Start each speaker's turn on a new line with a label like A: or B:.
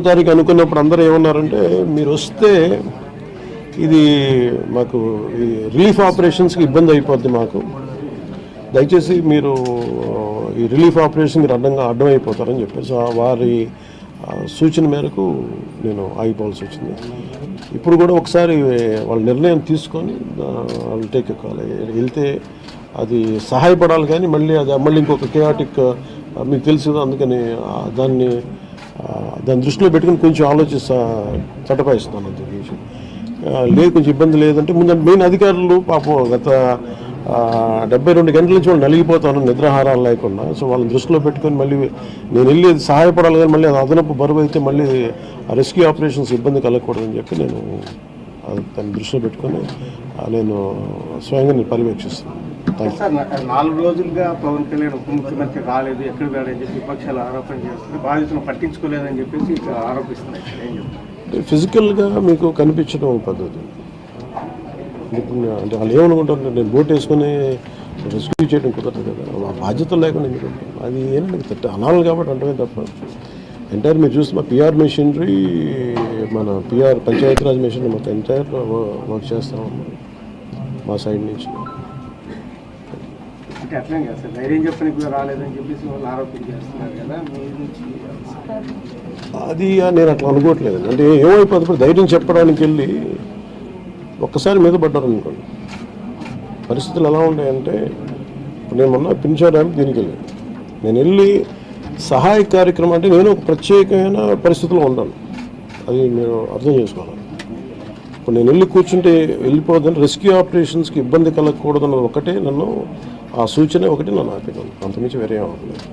A: తారీఖు అనుకున్నప్పుడు అందరూ ఏమన్నారంటే మీరు వస్తే ఇది మాకు ఈ రిలీఫ్ ఆపరేషన్స్కి ఇబ్బంది అయిపోద్ది మాకు, దయచేసి మీరు ఈ రిలీఫ్ ఆపరేషన్కి అడ్డమైపోతారని చెప్పేసి వారి సూచన మేరకు నేను ఆగిపోవాల్సి వచ్చింది. ఇప్పుడు కూడా ఒకసారి వాళ్ళ నిర్ణయం తీసుకొని వాళ్ళు టేక్ కాల్ వెళ్తే అది సహాయపడాలి, కానీ మళ్ళీ ఇంకొక కేయాటిక్ మీకు తెలుసు, అందుకని దాన్ని దృష్టిలో పెట్టుకుని కొంచెం చట్టపాయిస్తున్నాను అంత విషయం లేదు. కొంచెం ఇబ్బంది లేదంటే ముందు మెయిన్ అధికారులు పాపం గత 72 గంటల నుంచి వాళ్ళు నలిగిపోతాను నిద్రాహారాలు లేకుండా. సో వాళ్ళని దృష్టిలో పెట్టుకొని మళ్ళీ నేను వెళ్ళి అది సహాయపడాలి, కానీ మళ్ళీ అది అదనపు బరువు అయితే మళ్ళీ రెస్క్యూ ఆపరేషన్స్ ఇబ్బంది కలగకూడదని చెప్పి నేను దాన్ని దృష్టిలో పెట్టుకొని నేను స్వయంగా నేను పర్యవేక్షిస్తాను.
B: 4 రోజులుగా పవన్ కళ్యాణ్ ఉప ముఖ్యమంత్రి రాలేదు, ఎక్కడ వెళ్ళని చెప్పి విపక్షాలు ఆరోపణ చేస్తుంది, బాధితులను పట్టించుకోలేదని చెప్పేసి ఆరోపిస్తున్నాయి.
A: ఫిజికల్గా మీకు కనిపించడం పద్ధతి అంటే వాళ్ళు ఏమనుకుంటారు, నేను బోట్ వేసుకొని రెస్క్యూ చేయడం కుదరదు కదా, ఆ బాధ్యతలు లేకుండా ఎందుకంటే అది ఏంటంటే అనాలి కాబట్టి అంటే తప్ప ఎంటైర్ మీరు చూస్తే మా పిఆర్ మెషినరీ, మన పిఆర్ పంచాయతీరాజ్ మెషినరీ మొత్తం ఎంటైర్ వర్క్ చేస్తాం మా సైడ్ నుంచి. అది నేను అట్లా అనుకోవట్లేదు. అంటే ఏమైపోతుంది, ధైర్యం చెప్పడానికి వెళ్ళి ఒక్కసారి మీద పడ్డారు అనుకోండి, పరిస్థితులు ఎలా ఉంటాయంటే నేను మొన్న పింఛా డ్యామ్ దీనికి వెళ్ళాను, నేను వెళ్ళి సహాయ కార్యక్రమం అంటే నేను ఒక ప్రత్యేకమైన పరిస్థితిలో ఉన్నాను, అది మీరు అర్థం చేసుకోవాలి. ఇప్పుడు నేను వెళ్ళి కూర్చుంటే వెళ్ళిపోదని రెస్క్యూ ఆపరేషన్స్కి ఇబ్బంది కలగకూడదన్నది ఒకటే నన్ను ఆ సూచన ఒకటి నన్ను ఆపేదాను, అంతమించి వేరే అవ్వలేదు.